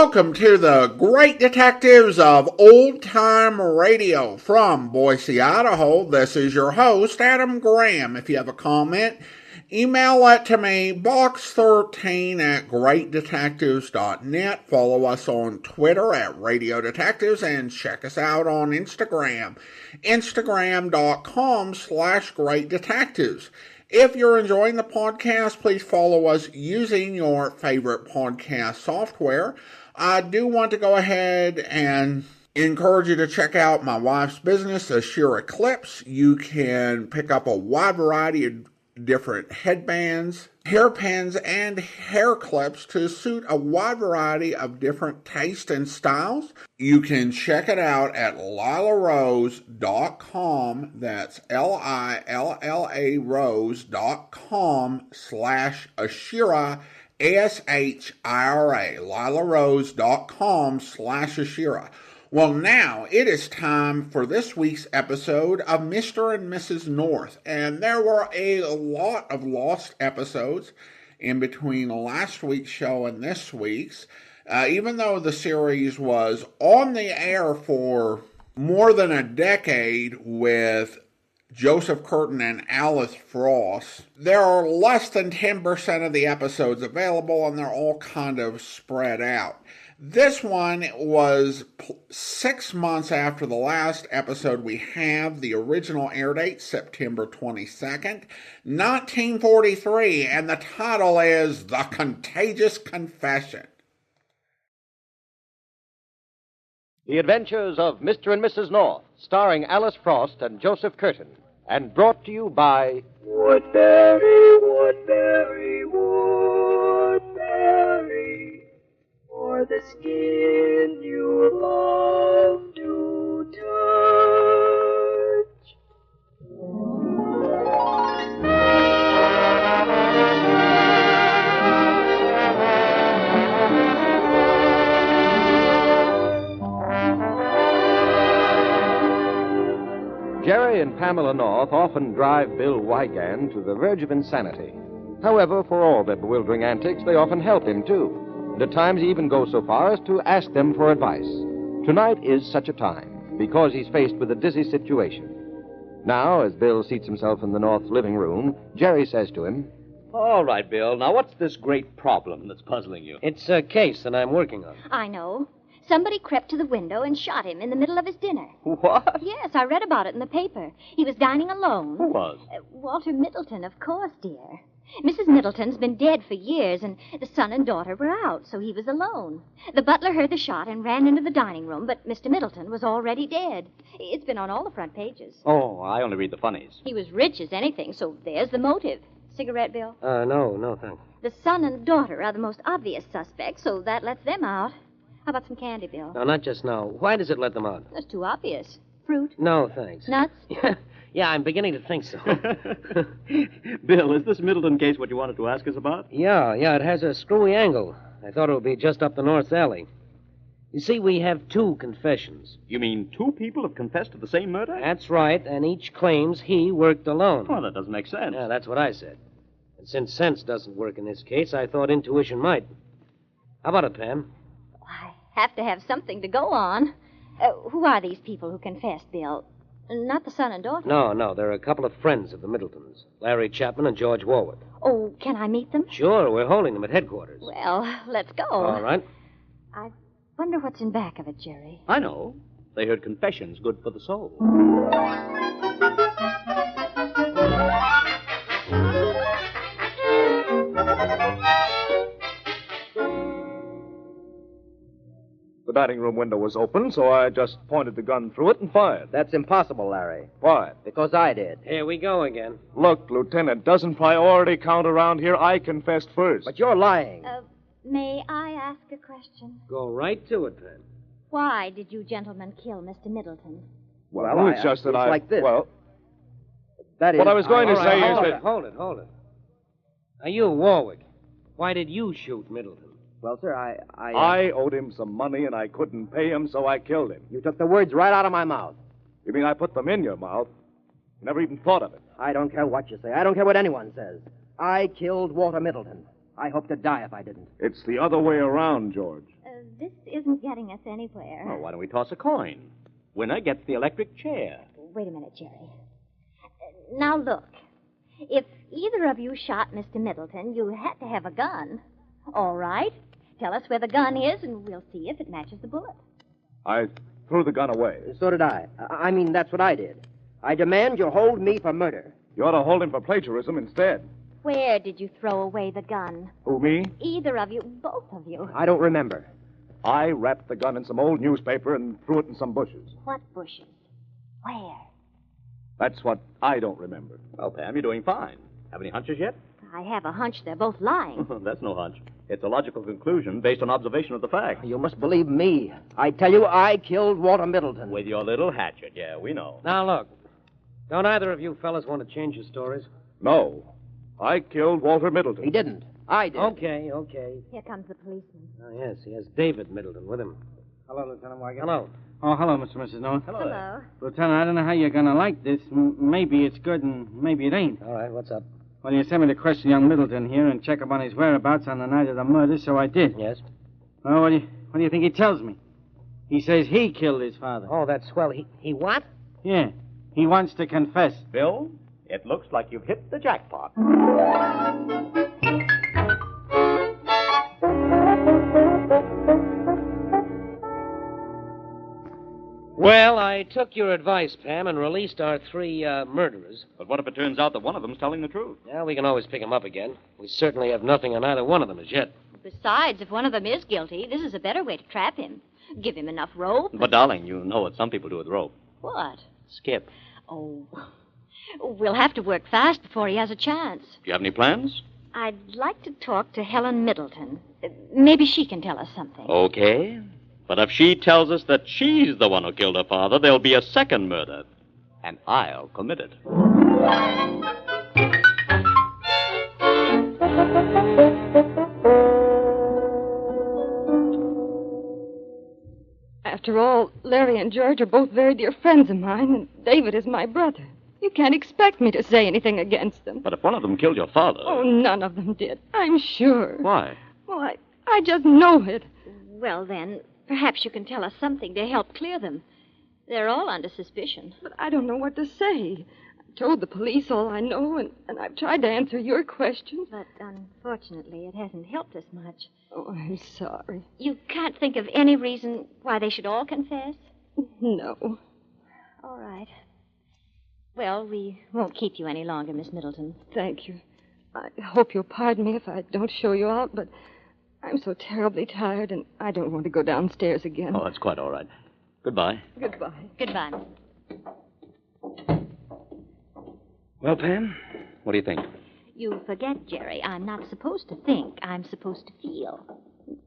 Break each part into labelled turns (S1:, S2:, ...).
S1: Welcome to the Great Detectives of Old Time Radio from Boise, Idaho. This is your host, Adam Graham. If you have a comment, email it to me, box13@greatdetectives.net. Follow us on Twitter @Radio Detectives and check us out on Instagram, instagram.com/Great Detectives. If you're enjoying the podcast, please follow us using your favorite podcast software. I do want to go ahead and encourage you to check out my wife's business, the Sheer Eclipse. You can pick up a wide variety of different headbands, hairpins, and hair clips to suit a wide variety of different tastes and styles. You can check it out at lilarose.com. That's LILLA rose.com/Ashira, ASHIRA, lilarose.com/Ashira. Well, now it is time for this week's episode of Mr. and Mrs. North. And there were a lot of lost episodes in between last week's show and this week's. Even though the series was on the air for more than a decade with Joseph Curtin and Alice Frost, there are less than 10% of the episodes available, and they're all kind of spread out. This one was 6 months after the last episode. We have the original air date, September 22nd, 1943, and the title is The Contagious Confession.
S2: The Adventures of Mr. and Mrs. North, starring Alice Frost and Joseph Curtin, and brought to you by
S3: Woodbury, Woodbury, Woodbury, for the skin you love to touch.
S2: Jerry and Pamela North often drive Bill Weigand to the verge of insanity. However, for all their bewildering antics, they often help him, too. And at times he even goes so far as to ask them for advice. Tonight is such a time, because he's faced with a dizzy situation. Now, as Bill seats himself in the North living room, Jerry says to him,
S4: All right, Bill. Now, what's this great problem that's puzzling you?
S5: It's a case that I'm working on.
S6: I know. Somebody crept to the window and shot him in the middle of his dinner.
S4: What?
S6: Yes, I read about it in the paper. He was dining alone.
S4: Who was?
S6: Walter Middleton, of course, dear. Mrs. Middleton's been dead for years, and the son and daughter were out, so he was alone. The butler heard the shot and ran into the dining room, but Mr. Middleton was already dead. It's been on all the front pages.
S4: Oh, I only read the funnies.
S6: He was rich as anything, so there's the motive. Cigarette, Bill?
S5: No, thanks.
S6: The son and daughter are the most obvious suspects, so that lets them out. How about some candy, Bill?
S5: No, not just now. Why does it let them out?
S6: That's too obvious. Fruit?
S5: No, thanks.
S6: Nuts?
S5: Yeah, I'm beginning to think so.
S4: Bill, is this Middleton case what you wanted to ask us about?
S5: Yeah, it has a screwy angle. I thought it would be just up the North Alley. You see, we have two confessions.
S4: You mean two people have confessed to the same murder?
S5: That's right, and each claims he worked alone.
S4: Well, that doesn't make sense.
S5: Yeah, that's what I said. And since sense doesn't work in this case, I thought intuition might. How about it, Pam?
S6: I have to have something to go on. Who are these people who confessed, Bill? Not the son and daughter?
S5: No, they're a couple of friends of the Middletons, Larry Chapman and George Warwood.
S6: Oh, can I meet them?
S5: Sure, we're holding them at headquarters.
S6: Well, let's go.
S5: All right.
S6: I wonder what's in back of it, Jerry.
S4: I know. They heard confessions good for the soul.
S7: The dining room window was open, so I just pointed the gun through it and fired.
S8: That's impossible, Larry.
S7: Why?
S8: Because I did.
S5: Here we go again.
S7: Look, Lieutenant, doesn't priority count around here? I confessed first.
S8: But you're lying.
S6: May I ask a question?
S5: Go right to it, then.
S6: Why did you gentlemen kill Mr. Middleton?
S7: Well, it's just that
S8: it's like this.
S7: Well,
S8: that is...
S7: what I was going to say is that...
S5: Hold it. Now, you, Warwick, why did you shoot Middleton?
S8: Well, sir,
S7: I owed him some money, and I couldn't pay him, so I killed him.
S8: You took the words right out of my mouth.
S7: You mean I put them in your mouth? You never even thought of it.
S8: I don't care what you say. I don't care what anyone says. I killed Walter Middleton. I hope to die if I didn't.
S7: It's the other way around, George.
S6: This isn't getting us anywhere.
S4: Well, why don't we toss a coin? Winner gets the electric chair.
S6: Wait a minute, Jerry. Now, look. If either of you shot Mr. Middleton, you had to have a gun. All right. Tell us where the gun is, and we'll see if it matches the bullet.
S7: I threw the gun away.
S8: So did I. I mean, that's what I did. I demand you hold me for murder.
S7: You ought to hold him for plagiarism instead.
S6: Where did you throw away the gun?
S7: Who, me?
S6: Either of you, both of you.
S8: I don't remember.
S7: I wrapped the gun in some old newspaper and threw it in some bushes.
S6: What bushes? Where?
S7: That's what I don't remember.
S4: Well, Pam, you're doing fine. Have any hunches yet?
S6: I have a hunch they're both lying.
S4: That's no hunch. It's a logical conclusion based on observation of the facts.
S8: You must believe me. I tell you, I killed Walter Middleton.
S4: With your little hatchet, yeah, we know.
S5: Now, look. Don't either of you fellas want to change your stories?
S7: No. I killed Walter Middleton.
S8: He didn't. I did.
S5: Okay.
S6: Here comes the policeman.
S5: Oh, yes, he has David Middleton with him.
S9: Hello, Lieutenant Weigand.
S5: Hello.
S9: Oh, hello, Mr. and Mrs. North.
S6: Hello.
S9: Lieutenant, I don't know how you're going to like this. Maybe it's good and maybe it ain't.
S5: All right, what's up?
S9: Well, you sent me to question young Middleton here and check up on his whereabouts on the night of the murder, so I did.
S5: Yes?
S9: Well, what do you think he tells me? He says he killed his father.
S5: Oh, that's swell. He what?
S9: Yeah. He wants to confess.
S4: Bill, it looks like you've hit the jackpot.
S5: Well, I took your advice, Pam, and released our three murderers.
S4: But what if it turns out that one of them's telling the truth?
S5: Yeah, we can always pick them up again. We certainly have nothing on either one of them as yet.
S6: Besides, if one of them is guilty, this is a better way to trap him. Give him enough rope.
S4: But, darling, you know what some people do with rope.
S6: What?
S4: Skip.
S6: Oh, we'll have to work fast before he has a chance.
S4: Do you have any plans?
S6: I'd like to talk to Helen Middleton. Maybe she can tell us something.
S4: Okay. But if she tells us that she's the one who killed her father, there'll be a second murder. And I'll commit it.
S10: After all, Larry and George are both very dear friends of mine, and David is my brother. You can't expect me to say anything against them.
S4: But if one of them killed your father...
S10: Oh, none of them did. I'm sure.
S4: Why?
S10: Well, I just know it.
S6: Well, then, perhaps you can tell us something to help clear them. They're all under suspicion.
S10: But I don't know what to say. I told the police all I know, and I've tried to answer your questions.
S6: But unfortunately, it hasn't helped us much.
S10: Oh, I'm sorry.
S6: You can't think of any reason why they should all confess?
S10: No.
S6: All right. Well, we won't keep you any longer, Miss Middleton.
S10: Thank you. I hope you'll pardon me if I don't show you out, but I'm so terribly tired, and I don't want to go downstairs again.
S4: Oh, that's quite all right. Goodbye.
S10: Goodbye.
S6: Goodbye.
S4: Well, Pam, what do you think?
S6: You forget, Jerry, I'm not supposed to think. I'm supposed to feel.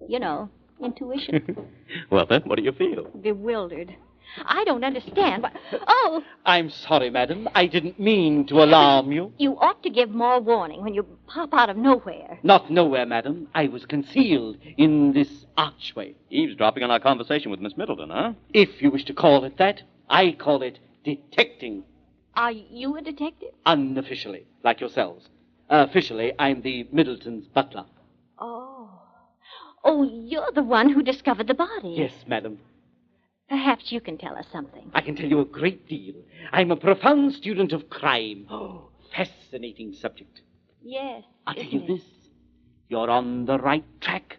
S6: You know, intuition.
S4: Well, then, what do you feel?
S6: Bewildered. I don't understand. Oh!
S11: I'm sorry, madam. I didn't mean to alarm you.
S6: You ought to give more warning when you pop out of nowhere.
S11: Not nowhere, madam. I was concealed in this archway.
S4: Eavesdropping on our conversation with Miss Middleton, huh?
S11: If you wish to call it that, I call it detecting.
S6: Are you a detective?
S11: Unofficially, like yourselves. Officially, I'm the Middleton's butler.
S6: Oh. Oh, you're the one who discovered the body.
S11: Yes, madam.
S6: Perhaps you can tell us something.
S11: I can tell you a great deal. I'm a profound student of crime. Oh, fascinating subject.
S6: Yes.
S11: I'll tell you this. You're on the right track.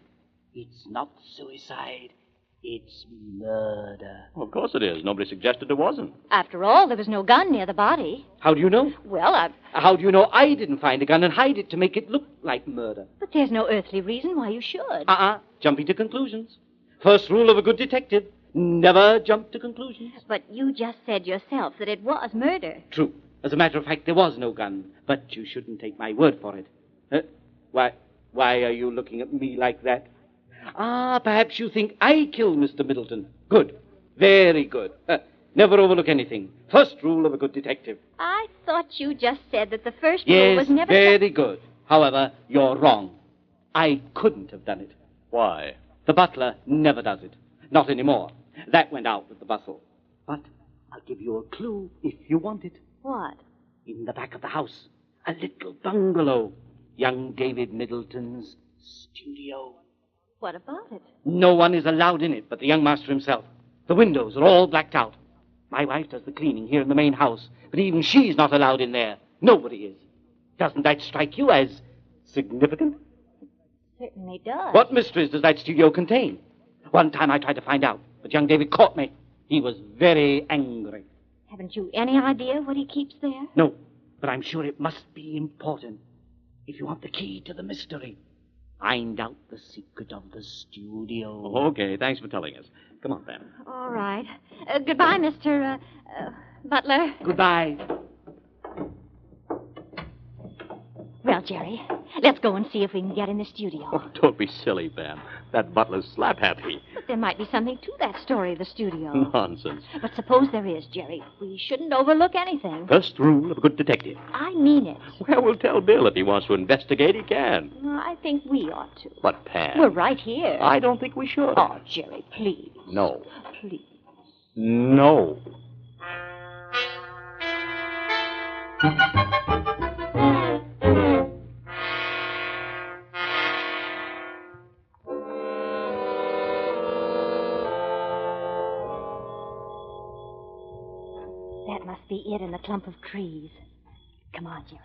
S11: It's not suicide. It's murder.
S4: Well, of course it is. Nobody suggested there wasn't.
S6: After all, there was no gun near the body.
S11: How do you know?
S6: Well,
S11: How do you know I didn't find a gun and hide it to make it look like murder?
S6: But there's no earthly reason why you should.
S11: Jumping to conclusions. First rule of a good detective. Never jump to conclusions.
S6: But you just said yourself that it was murder.
S11: True. As a matter of fact, there was no gun. But you shouldn't take my word for it. Why are you looking at me like that? Perhaps you think I killed Mr. Middleton. Good. Very good. Never overlook anything. First rule of a good detective.
S6: I thought you just said that the first rule was never...
S11: very good. However, you're wrong. I couldn't have done it.
S4: Why?
S11: The butler never does it. Not anymore. That went out with the bustle. But I'll give you a clue if you want it.
S6: What?
S11: In the back of the house. A little bungalow. Young David Middleton's studio.
S6: What about it?
S11: No one is allowed in it but the young master himself. The windows are all blacked out. My wife does the cleaning here in the main house, but even she's not allowed in there. Nobody is. Doesn't that strike you as significant?
S6: Certainly does.
S11: What mysteries does that studio contain? One time I tried to find out, but young David caught me. He was very angry.
S6: Haven't you any idea what he keeps there?
S11: No, but I'm sure it must be important. If you want the key to the mystery, find out the secret of the studio.
S4: Okay, thanks for telling us. Come on, Pam.
S6: All right. Goodbye, Mr. Butler.
S11: Goodbye.
S6: Well, Jerry, let's go and see if we can get in the studio.
S4: Oh, don't be silly, Pam. That butler's slap happy.
S6: But there might be something to that story of the studio.
S4: Nonsense.
S6: But suppose there is, Jerry. We shouldn't overlook anything.
S4: First rule of a good detective.
S6: I mean it.
S4: Well, we'll tell Bill if he wants to investigate, he can.
S6: I think we ought to.
S4: But, Pam...
S6: We're right here.
S4: I don't think we should.
S6: Oh, Jerry, please.
S4: No.
S6: Please.
S4: No.
S6: That must be it in the clump of trees. Come on, Jerry.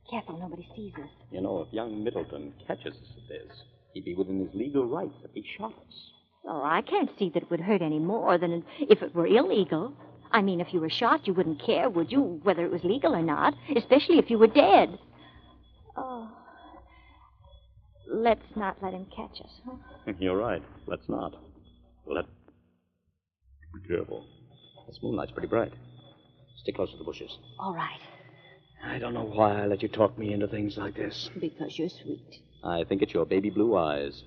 S6: Careful, nobody sees us.
S4: You know, if young Middleton catches us at this, he'd be within his legal rights if he shot us.
S6: Oh, I can't see that it would hurt any more than if it were illegal. I mean, if you were shot, you wouldn't care, would you, whether it was legal or not? Especially if you were dead. Oh. Let's not let him catch us, huh?
S4: You're right. Let's not. Be careful. This moonlight's pretty bright. Stick close to the bushes.
S6: All right.
S2: I don't know why I let you talk me into things like this.
S6: Because you're sweet.
S4: I think it's your baby blue eyes.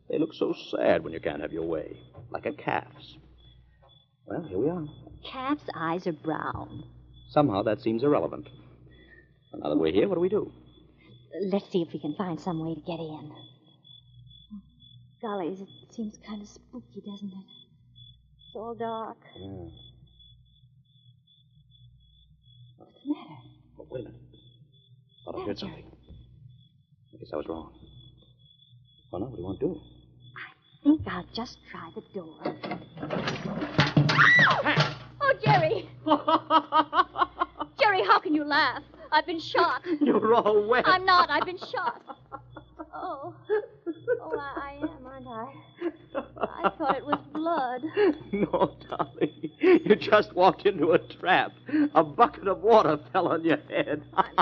S4: They look so sad when you can't have your way. Like a calf's. Well, here we are.
S6: Calf's eyes are brown.
S4: Somehow that seems irrelevant. Now that we're here, what do we do?
S6: Let's see if we can find some way to get in. Gollies, it seems kind of spooky, doesn't it? It's all dark.
S4: Yeah.
S6: What's the matter?
S4: Oh, wait a minute. Thought I heard something. I guess I was wrong. Well, now, what do you want to do?
S6: I think I'll just try the door. Oh, Jerry! Jerry, how can you laugh? I've been shot.
S11: You're all wet.
S6: I'm not. I've been shot. Oh. Oh, I am, aren't I? I thought it was blood.
S11: No, darling. You just walked into a trap. A bucket of water fell on your head.
S6: I'm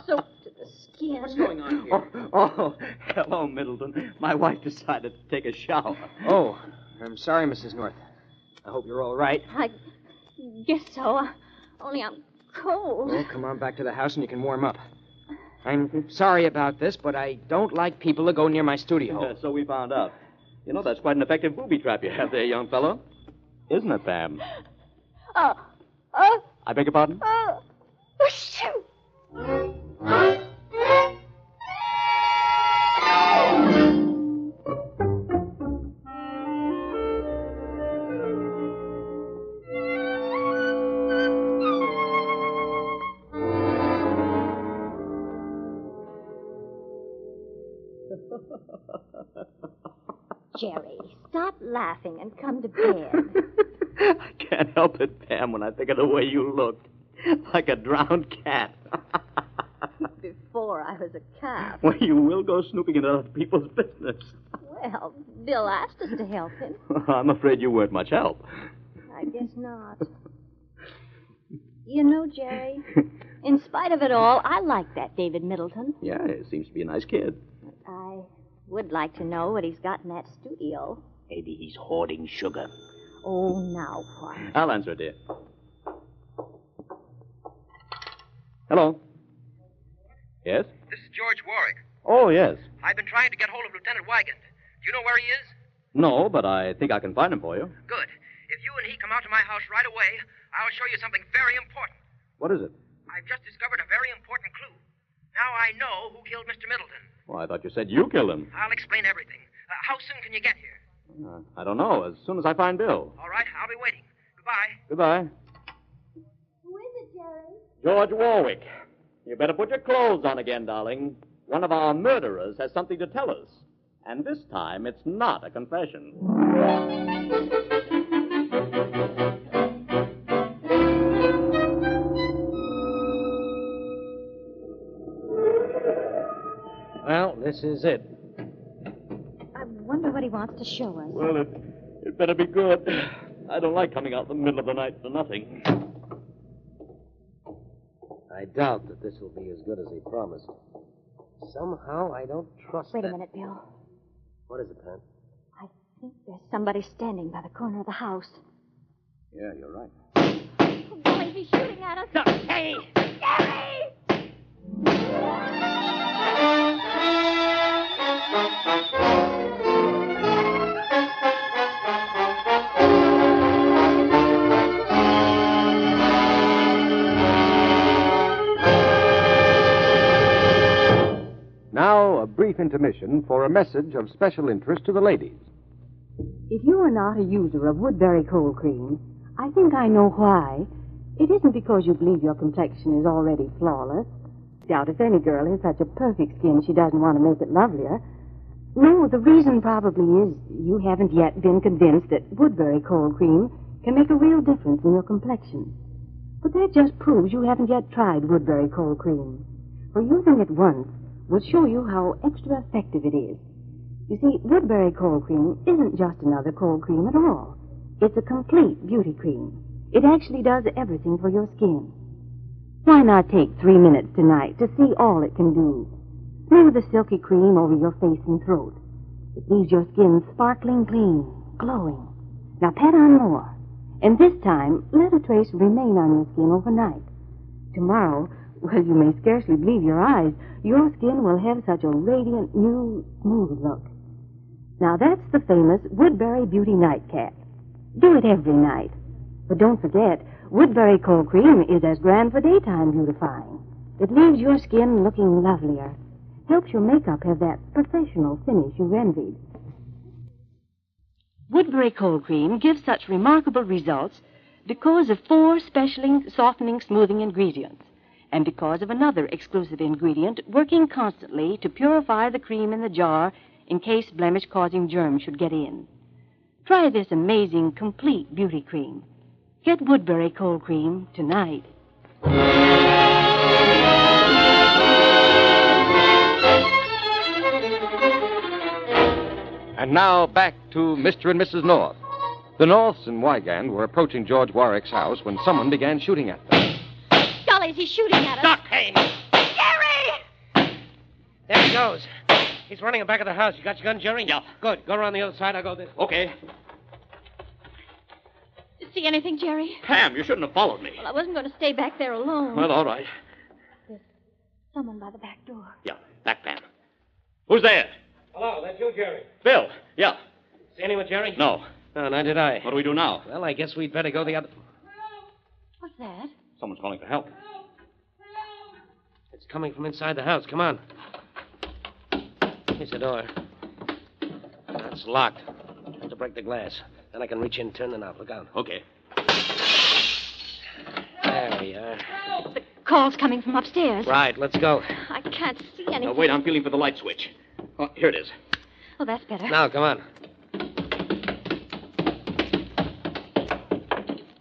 S6: soaked to the skin.
S11: What's going on here? Oh, hello, Middleton. My wife decided to take a shower.
S5: Oh, I'm sorry, Mrs. North. I hope you're all right.
S6: I guess so. Only I'm cold.
S5: Well, come on back to the house and you can warm up. I'm sorry about this, but I don't like people to go near my studio.
S4: So we found out. You know, that's quite an effective booby trap you have there, young fellow. Isn't it, Pam? I beg your pardon?
S6: Shoot! Jerry, stop laughing and come to bed.
S4: I can't help it, Pam, when I think of the way you looked. Like a drowned cat.
S6: Before I was a calf.
S4: Well, you will go snooping into other people's business.
S6: Well, Bill asked us to help him.
S4: I'm afraid you weren't much help.
S6: I guess not. You know, Jerry, in spite of it all, I like that David Middleton.
S4: Yeah, he seems to be a nice kid.
S6: I would like to know what he's got in that studio.
S11: Maybe he's hoarding sugar.
S6: Oh, now what?
S4: I'll answer, dear. Hello. Yes?
S12: This is George Warwick.
S4: Oh, yes.
S12: I've been trying to get hold of Lieutenant Weigand. Do you know where he is?
S4: No, but I think I can find him for you.
S12: Good. If you and he come out to my house right away, I'll show you something very important.
S4: What is it?
S12: I've just discovered a very important clue. Now I know who killed Mr. Middleton.
S4: Well, I thought you said you killed him.
S12: I'll explain everything. How soon can you get here?
S4: I don't know. As soon as I find Bill.
S12: All right, I'll be waiting. Goodbye.
S4: Goodbye.
S6: Who is it, Jerry?
S4: George Warwick. You better put your clothes on again, darling. One of our murderers has something to tell us. And this time, it's not a confession.
S5: Well, this is it.
S6: I wonder what he wants to show us.
S4: Well, it better be good. I don't like coming out in the middle of the night for nothing.
S5: I doubt that this will be as good as he promised. Somehow I don't trust
S6: Wait
S5: that.
S6: a minute, Bill.
S5: What is it, Pam?
S6: I think there's somebody standing by the corner of the house.
S4: Yeah, you're right.
S6: Oh, boy, he's shooting at us.
S11: Hey!
S6: Gary!
S2: Now, a brief intermission for a message of special interest to the ladies.
S13: If you are not a user of Woodbury cold cream, I think I know why. It isn't because you believe your complexion is already flawless. Doubt if any girl has such a perfect skin she doesn't want to make it lovelier. No, the reason probably is you haven't yet been convinced that Woodbury cold cream can make a real difference in your complexion. But that just proves you haven't yet tried Woodbury cold cream. For using it once will show you how extra effective it is. You see, Woodbury cold cream isn't just another cold cream at all. It's a complete beauty cream. It actually does everything for your skin. Why not take 3 minutes tonight to see all it can do? Smooth the silky cream over your face and throat. It leaves your skin sparkling clean, glowing. Now pat on more. And this time, let a trace remain on your skin overnight. Tomorrow, well, you may scarcely believe your eyes. Your skin will have such a radiant, new, smooth look. Now, that's the famous Woodbury Beauty Nightcap. Do it every night. But don't forget, Woodbury cold cream is as grand for daytime beautifying. It leaves your skin looking lovelier. Helps your makeup have that professional finish you envied. Woodbury cold cream gives such remarkable results because of 4 special softening, smoothing ingredients, and because of another exclusive ingredient working constantly to purify the cream in the jar in case blemish-causing germs should get in. Try this amazing, complete beauty cream. Get Woodbury cold cream tonight.
S2: And now back to Mr. and Mrs. North. The Norths and Weigand were approaching George Warwick's house when someone began shooting at them.
S6: Golly, he's shooting at us.
S11: Stop! Hey!
S6: Gary!
S5: There he goes. He's running in back of the house. You got your gun, Jerry?
S4: Yeah.
S5: Good. Go around the other side. I'll go this.
S4: Okay.
S6: See anything, Jerry?
S4: Pam, you shouldn't have followed me.
S6: Well, I wasn't going to stay back there alone.
S4: Well, all right.
S6: There's someone by the back door.
S4: Yeah, back, Pam. Who's there?
S5: Hello, that's you, Jerry.
S4: Bill. Yeah.
S5: See anyone, Jerry?
S4: No.
S5: No, neither did I.
S4: What do we do now?
S5: Well, I guess we'd better go the other...
S6: What's that?
S4: Someone's calling for help.
S5: It's coming from inside the house. Come on. Here's the door. It's locked. I have to break the glass. Then I can reach in and turn the knob. Look out.
S4: Okay.
S5: There we are.
S6: The call's coming from upstairs.
S5: Right, let's go.
S6: I can't see anything.
S4: Now, wait, I'm feeling for the light switch. Oh, here it is.
S6: Oh, that's better.
S5: Now, come on.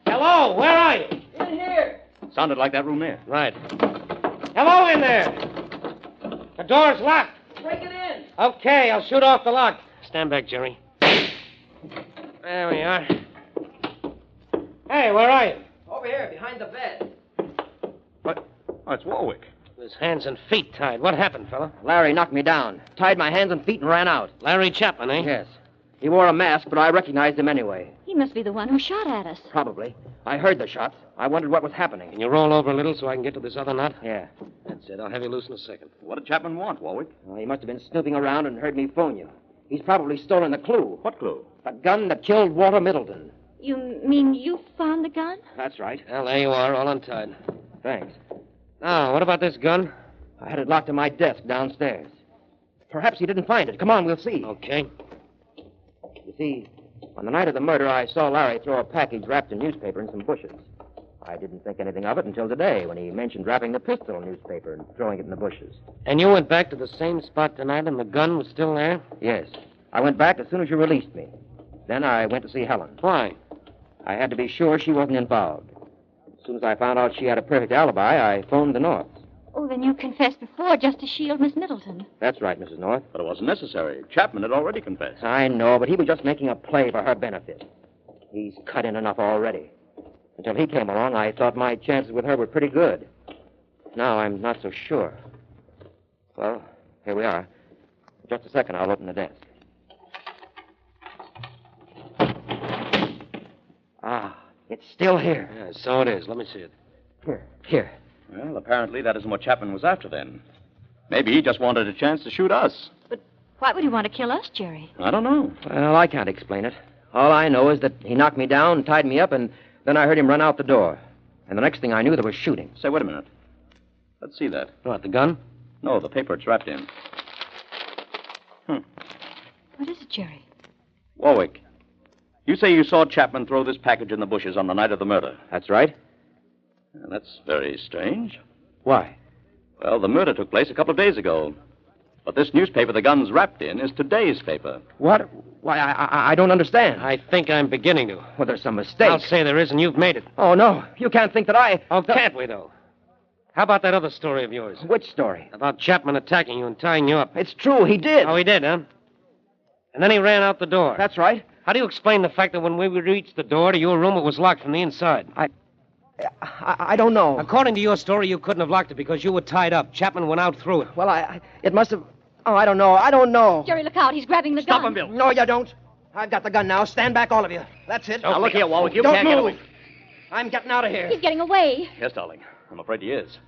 S5: Hello, where are you?
S12: In here.
S4: Sounded like that room there.
S5: Right. Hello in there. The door's locked.
S12: Break it in.
S5: Okay, I'll shoot off the lock. Stand back, Jerry. There we are. Hey, where are you?
S12: Over here, behind the bed.
S4: What? Oh, it's Warwick.
S5: His hands and feet tied. What happened, fella?
S8: Larry knocked me down, tied my hands and feet, and ran out.
S5: Larry Chapman, eh?
S8: Yes. He wore a mask, but I recognized him anyway.
S6: He must be the one who shot at us.
S8: Probably. I heard the shots. I wondered what was happening.
S5: Can you roll over a little so I can get to this other knot?
S8: Yeah.
S5: That's it. I'll have you loose in a second.
S4: What did Chapman want, Warwick?
S8: Well, he must have been snooping around and heard me phone you. He's probably stolen the clue.
S4: What clue?
S8: The gun that killed Walter Middleton.
S6: You mean you found the gun?
S8: That's right.
S5: Well, there you are, all untied.
S8: Thanks.
S5: Now, what about this gun?
S8: I had it locked in my desk downstairs. Perhaps he didn't find it. Come on, we'll see.
S5: Okay.
S8: You see, on the night of the murder, I saw Larry throw a package wrapped in newspaper in some bushes.
S14: I didn't think anything of it until today when he mentioned wrapping the pistol in newspaper and throwing it in the bushes.
S5: And you went back to the same spot tonight and the gun was still there?
S14: Yes. I went back as soon as you released me. Then I went to see Helen.
S5: Why?
S14: I had to be sure she wasn't involved. As soon as I found out she had a perfect alibi, I phoned the Norths.
S6: Oh, then you confessed before just to shield Miss Middleton.
S14: That's right, Mrs. North.
S4: But it wasn't necessary. Chapman had already confessed.
S14: I know, but he was just making a play for her benefit. He's cut in enough already. Until he came along, I thought my chances with her were pretty good. Now I'm not so sure. Well, here we are. In just a second, I'll open the desk. Ah, it's still here.
S5: Yeah, so it is. Let me see it.
S14: Here.
S4: Well, apparently that isn't what Chapman was after then. Maybe he just wanted a chance to shoot us.
S6: Why would he want to kill us, Jerry?
S4: I don't know.
S14: Well, I can't explain it. All I know is that he knocked me down, tied me up, and then I heard him run out the door. And the next thing I knew, there was shooting.
S4: Say, wait a minute. Let's see that.
S5: What, the gun?
S4: No, the paper it's wrapped in.
S6: What is it, Jerry?
S4: Warwick, you say you saw Chapman throw this package in the bushes on the night of the murder.
S14: That's right.
S4: Well, that's very strange.
S14: Why?
S4: Well, the murder took place a couple of days ago. But this newspaper the gun's wrapped in is today's paper.
S14: What? Why, I don't understand.
S5: I think I'm beginning to.
S14: Well, there's some mistake.
S5: I'll say there is, and you've made it.
S14: Oh, no. You can't think that I...
S5: Oh, can't we, though? How about that other story of yours?
S14: Which story?
S5: About Chapman attacking you and tying you up.
S14: It's true, he did.
S5: Oh, he did, huh? And then he ran out the door.
S14: That's right.
S5: How do you explain the fact that when we reached the door to your room, it was locked from the inside?
S14: I don't know.
S5: According to your story, you couldn't have locked it because you were tied up. Chapman went out through it.
S14: Well, it must have... Oh, I don't know.
S6: Jerry, look out. He's grabbing the gun.
S5: Stop him, Bill.
S14: No, you don't. I've got the gun now. Stand back, all of you. That's it.
S4: Now, look here, Warwick. You
S14: don't
S4: can't
S14: move.
S4: get away.
S14: I'm getting out of here.
S6: He's getting away.
S4: Yes, darling. I'm afraid he is.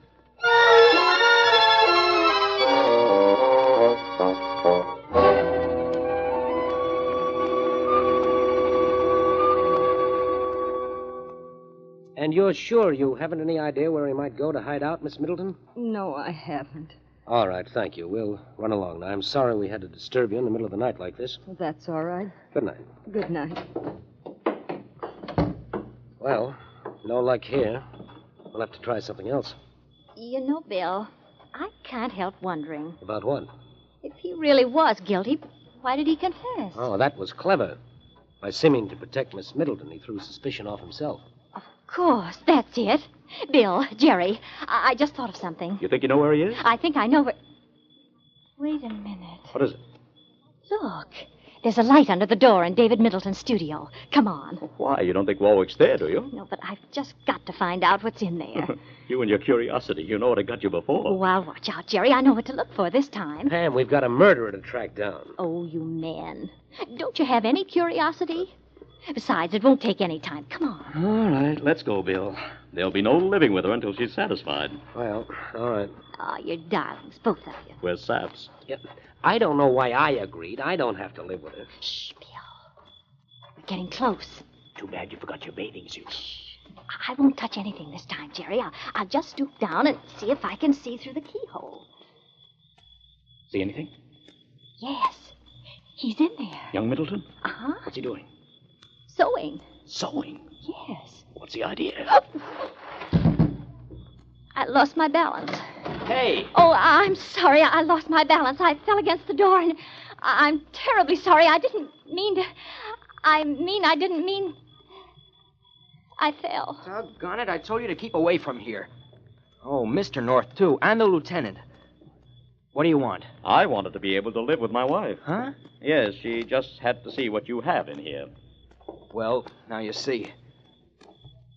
S5: And you're sure you haven't any idea where he might go to hide out, Miss Middleton?
S10: No, I haven't.
S5: All right, thank you. We'll run along now. I'm sorry we had to disturb you in the middle of the night like this.
S10: Well, that's all right.
S5: Good night.
S10: Good night.
S5: Well, no luck here. We'll have to try something else.
S6: You know, Bill, I can't help wondering.
S5: About what?
S6: If he really was guilty, why did he confess?
S5: Oh, that was clever. By seeming to protect Miss Middleton, he threw suspicion off himself.
S6: Of course, that's it. Bill, Jerry, I just thought of something.
S4: You think you know where he is?
S6: I think I know where... Wait a minute.
S4: What is it?
S6: Look, there's a light under the door in David Middleton's studio. Come on.
S4: Why? You don't think Warwick's there, do you?
S6: No, but I've just got to find out what's in there.
S4: You and your curiosity. You know what I got you before.
S6: Oh, I'll watch out, Jerry. I know what to look for this time.
S5: Pam, we've got a murderer to track down.
S6: Oh, you men. Don't you have any curiosity? Besides, it won't take any time. Come on.
S4: All right, let's go, Bill. There'll be no living with her until she's satisfied.
S5: Well, all right.
S6: Oh, you're darlings, both of you.
S4: We're saps.
S5: Yep. I don't know why I agreed. I don't have to live with her.
S6: Shh, Bill. We're getting close.
S5: Too bad you forgot your bathing suit.
S6: I won't touch anything this time, Jerry. I'll just stoop down and see if I can see through the keyhole.
S4: See anything?
S6: Yes. He's in there.
S4: Young Middleton?
S6: Uh-huh.
S4: What's he doing?
S6: Sewing.
S4: Sewing?
S6: Yes.
S4: What's the idea?
S6: I lost my balance.
S4: Hey!
S6: Oh, I'm sorry. I lost my balance. I fell against the door, and I'm terribly sorry. I didn't mean to... I didn't mean... I fell.
S14: Doggone it, I told you to keep away from here. Oh, Mr. North, too, and the lieutenant. What do you want?
S4: I wanted to be able to live with my wife.
S14: Huh?
S4: Yes, she just had to see what you have in here.
S14: Well, now you see.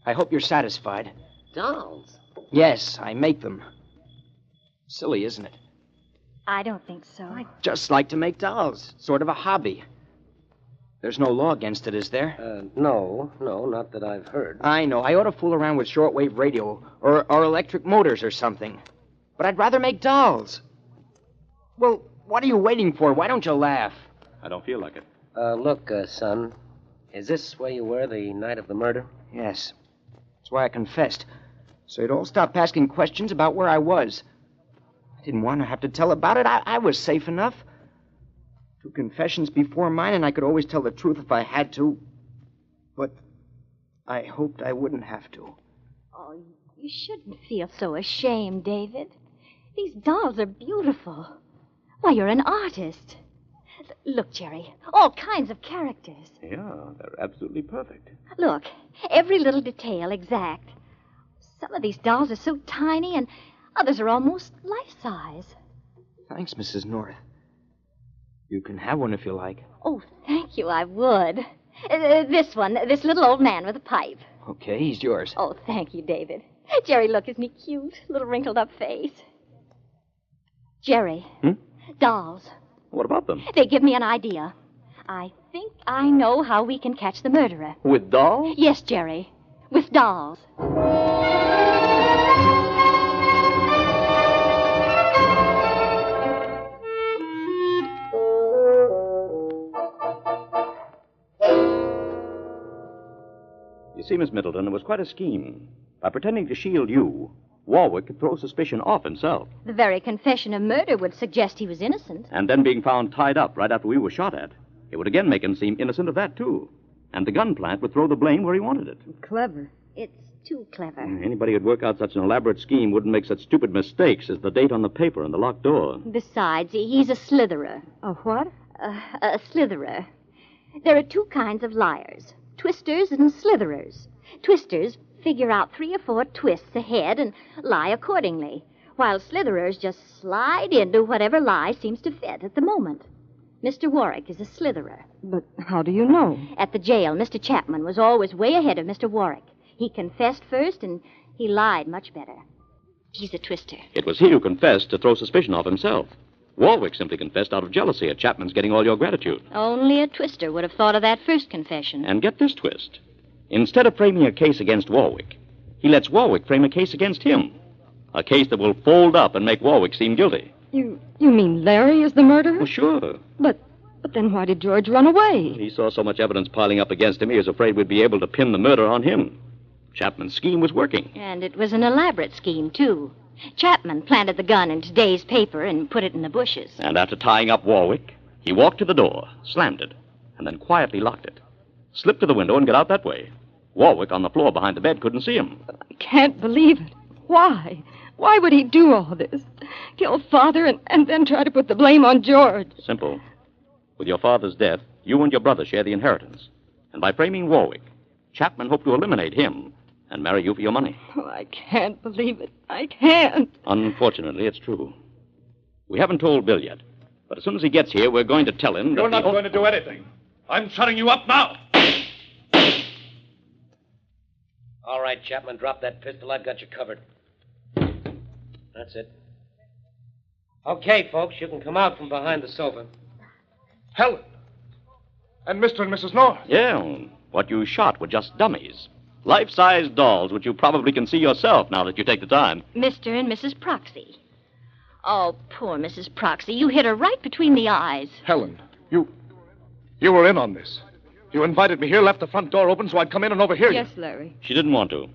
S14: I hope you're satisfied.
S5: Dolls?
S14: Yes, I make them. Silly, isn't it?
S6: I don't think so.
S14: I just like to make dolls. Sort of a hobby. There's no law against it, is there?
S5: No, not that I've heard.
S14: I know. I ought to fool around with shortwave radio or electric motors or something. But I'd rather make dolls. Well, what are you waiting for? Why don't you laugh?
S4: I don't feel like it.
S5: Look, son. Is this where you were the night of the murder?
S14: Yes. That's why I confessed. So you'd all stop asking questions about where I was. I didn't want to have to tell about it. I was safe enough. 2 confessions before mine, and I could always tell the truth if I had to. But I hoped I wouldn't have to.
S6: Oh, you shouldn't feel so ashamed, David. These dolls are beautiful. Why, you're an artist. Look, Jerry, all kinds of characters.
S15: Yeah, they're absolutely perfect.
S6: Look, every little detail exact. Some of these dolls are so tiny, and others are almost life-size.
S9: Thanks, Mrs. North. You can have one if you like.
S6: Oh, thank you, I would. This one, this little old man with a pipe.
S9: Okay, he's yours.
S6: Oh, thank you, David. Jerry, look, isn't he cute? Little wrinkled-up face. Jerry, dolls.
S15: What about them?
S6: They give me an idea. I think I know how we can catch the murderer.
S15: With dolls?
S6: Yes, Jerry, with dolls.
S15: You see, Miss Middleton, it was quite a scheme. By pretending to shield you, Warwick could throw suspicion off himself.
S6: The very confession of murder would suggest he was innocent.
S15: And then being found tied up right after we were shot at, it would again make him seem innocent of that, too. And the gun plant would throw the blame where he wanted it.
S10: Clever.
S6: It's too clever.
S15: Anybody who'd work out such an elaborate scheme wouldn't make such stupid mistakes as the date on the paper and the locked door.
S6: Besides, he's a slitherer.
S10: A what?
S6: A slitherer. There are two kinds of liars, twisters and slitherers. Twisters figure out 3 or 4 twists ahead and lie accordingly, while slitherers just slide into whatever lie seems to fit at the moment. Mr. Warwick is a slitherer.
S10: But how do you know?
S6: At the jail, Mr. Chapman was always way ahead of Mr. Warwick. He confessed first, and he lied much better. He's a twister.
S15: It was he who confessed to throw suspicion off himself. Warwick simply confessed out of jealousy at Chapman's getting all your gratitude.
S6: Only a twister would have thought of that first confession.
S15: And get this twist. Instead of framing a case against Warwick, he lets Warwick frame a case against him. A case that will fold up and make Warwick seem guilty.
S10: You mean Larry is the murderer?
S15: Well, sure.
S10: But then why did George run away?
S15: He saw so much evidence piling up against him, he was afraid we'd be able to pin the murder on him. Chapman's scheme was working.
S6: And it was an elaborate scheme, too. Chapman planted the gun in today's paper and put it in the bushes.
S15: And after tying up Warwick, he walked to the door, slammed it, and then quietly locked it. Slipped to the window and got out that way. Warwick, on the floor behind the bed, couldn't see him.
S10: I can't believe it. Why? Why would he do all this? Kill Father and then try to put the blame on George?
S15: Simple. With your father's death, you and your brother share the inheritance. And by framing Warwick, Chapman hoped to eliminate him and marry you for your money.
S10: Oh, I can't believe it. I can't.
S15: Unfortunately, it's true. We haven't told Bill yet, but as soon as he gets here, we're going to tell him that...
S7: You're not going to do anything. I'm shutting you up now.
S5: All right, Chapman, drop that pistol. I've got you covered. That's it. Okay, folks, you can come out from behind the sofa.
S7: Helen. And Mr. and Mrs. North.
S15: Yeah, what you shot were just dummies. Life-size dolls, which you probably can see yourself now that you take the time.
S6: Mr. and Mrs. Proxy. Oh, poor Mrs. Proxy. You hit her right between the eyes.
S7: Helen, you were in on this. You invited me here, left the front door open so I'd come in and overhear you.
S10: Yes, Larry.
S15: She didn't want to.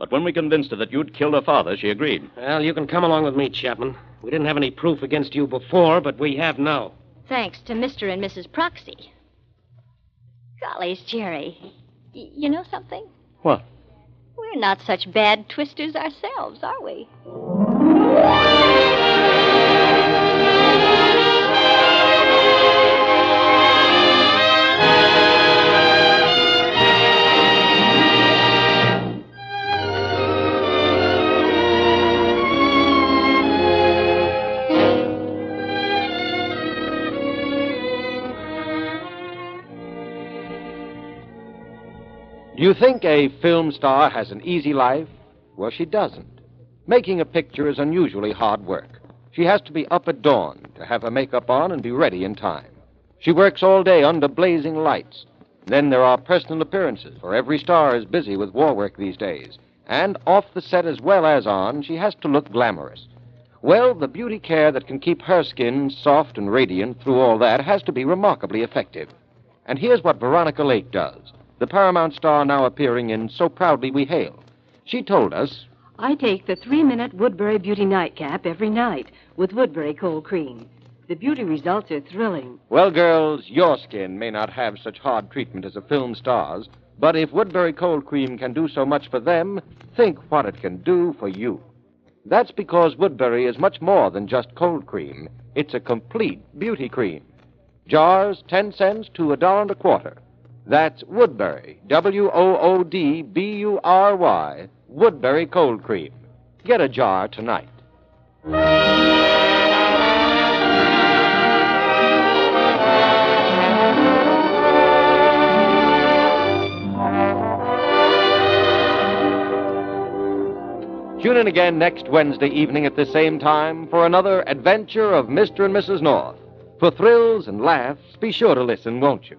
S15: But when we convinced her that you'd killed her father, she agreed.
S5: Well, you can come along with me, Chapman. We didn't have any proof against you before, but we have now.
S6: Thanks to Mr. and Mrs. Proxy. Gollies, Jerry. You know something?
S15: What?
S6: We're not such bad twisters ourselves, are we?
S2: Do you think a film star has an easy life? Well, she doesn't. Making a picture is unusually hard work. She has to be up at dawn to have her makeup on and be ready in time. She works all day under blazing lights. Then there are personal appearances, for every star is busy with war work these days. And off the set as well as on, she has to look glamorous. Well, the beauty care that can keep her skin soft and radiant through all that has to be remarkably effective. And here's what Veronica Lake does. The Paramount star now appearing in So Proudly We Hail. She told us,
S13: I take the 3-minute Woodbury Beauty Nightcap every night with Woodbury Cold Cream. The beauty results are thrilling.
S2: well, girls, your skin may not have such hard treatment as a film star's, But if Woodbury Cold Cream can do so much for them, think what it can do for you. That's because Woodbury is much more than just cold cream. It's a complete beauty cream. Jars, 10 cents to $1.25. That's Woodbury, Woodbury, Woodbury Cold Cream. Get a jar tonight. Tune in again next Wednesday evening at the same time for another adventure of Mr. and Mrs. North. For thrills and laughs, be sure to listen, won't you?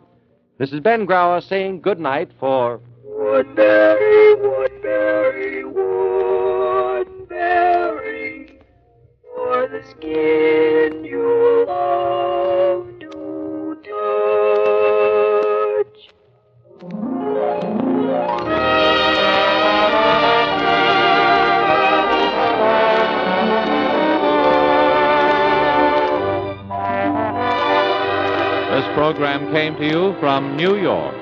S2: This is Ben Grauer saying good night for
S3: Woodbury, Woodbury, Woodbury, for the skin you love to touch.
S16: This program came to you from New York.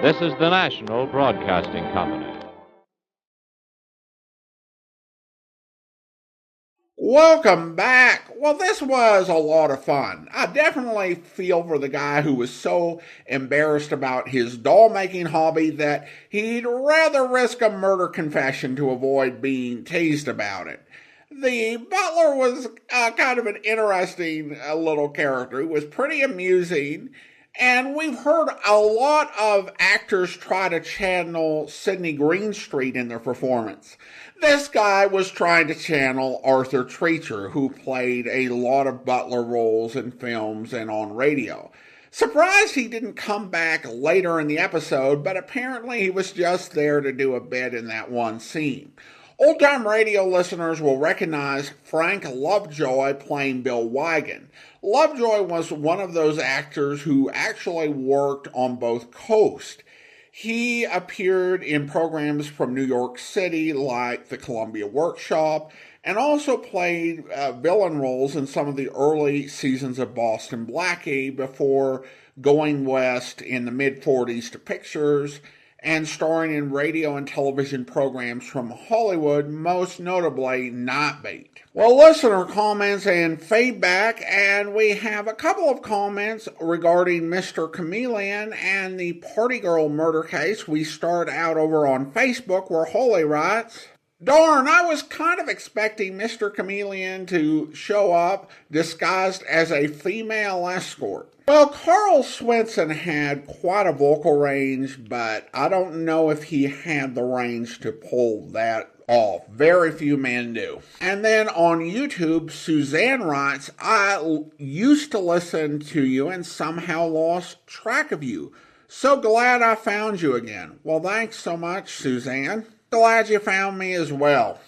S16: This is the National Broadcasting Company.
S1: Welcome back. Well, this was a lot of fun. I definitely feel for the guy who was so embarrassed about his doll-making hobby that he'd rather risk a murder confession to avoid being teased about it. The butler was kind of an interesting little character. He was pretty amusing. And we've heard a lot of actors try to channel Sidney Greenstreet in their performance. This guy was trying to channel Arthur Treacher, who played a lot of butler roles in films and on radio. Surprised he didn't come back later in the episode, but apparently he was just there to do a bit in that one scene. Old-time radio listeners will recognize Frank Lovejoy playing Bill Weigand. Lovejoy was one of those actors who actually worked on both coasts. He appeared in programs from New York City like the Columbia Workshop and also played villain roles in some of the early seasons of Boston Blackie before going west in the mid-40s to pictures and starring in radio and television programs from Hollywood, most notably Nightbeat. Well, listener comments and feedback, and we have a couple of comments regarding Mr. Chameleon and the Party Girl murder case. We start out over on Facebook where Holly writes, "Darn, I was kind of expecting Mr. Chameleon to show up disguised as a female escort. Well, Carl Swinson had quite a vocal range, but I don't know if he had the range to pull that off. Very few men do." And then on YouTube, Suzanne writes, "I used to listen to you and somehow lost track of you. So glad I found you again." Well, thanks so much, Suzanne. Glad you found me as well.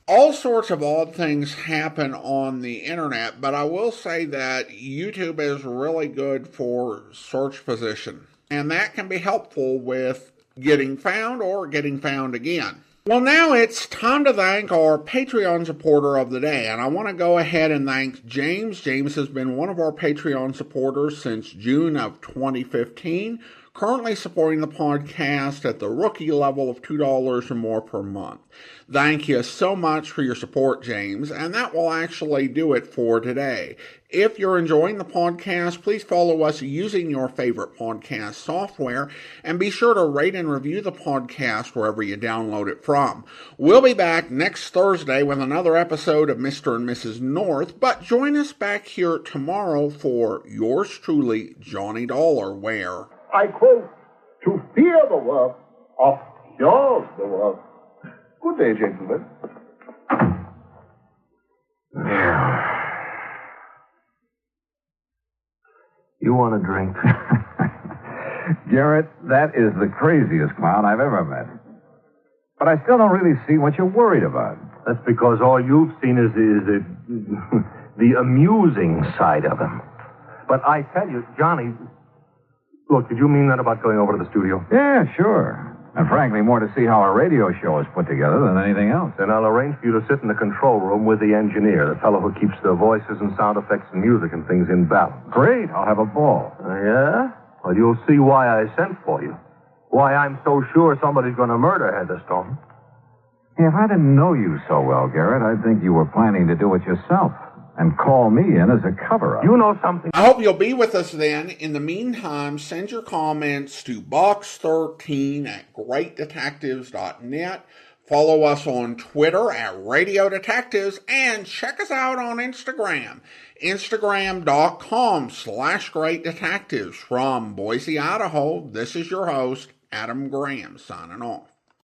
S1: All sorts of odd things happen on the internet, but I will say that YouTube is really good for search position, and that can be helpful with getting found or getting found again. Well, now it's time to thank our Patreon supporter of the day, and I want to go ahead and thank James. James has been one of our Patreon supporters since June of 2015, currently supporting the podcast at the rookie level of $2 or more per month. Thank you so much for your support, James, and that will actually do it for today. If you're enjoying the podcast, please follow us using your favorite podcast software, and be sure to rate and review the podcast wherever you download it from. We'll be back next Thursday with another episode of Mr. and Mrs. North, but join us back here tomorrow for yours truly, Johnny Dollar, where...
S17: I quote, "To fear the work of yours the work." Good day, gentlemen.
S18: You want a drink? Garrett, that is the craziest clown I've ever met. But I still don't really see what you're worried about.
S19: That's because all you've seen is the amusing side of him. But I tell you, Johnny... Look, did you mean that about going over to the studio?
S18: Yeah, sure. And frankly, more to see how a radio show is put together than anything else.
S19: Then I'll arrange for you to sit in the control room with the engineer, the fellow who keeps the voices and sound effects and music and things in balance.
S18: Great. I'll have a ball.
S19: Yeah? Well, you'll see why I sent for you. why I'm so sure somebody's going to murder Heatherstone.
S18: If I didn't know you so well, Garrett, I'd think you were planning to do it yourself and call me in as a cover-up.
S19: You know something?
S1: I hope you'll be with us then. In the meantime, send your comments to box13@greatdetectives.net. Follow us on Twitter at Radio Detectives and check us out on Instagram. Instagram.com/greatdetectives. From Boise, Idaho, this is your host, Adam Graham, signing off.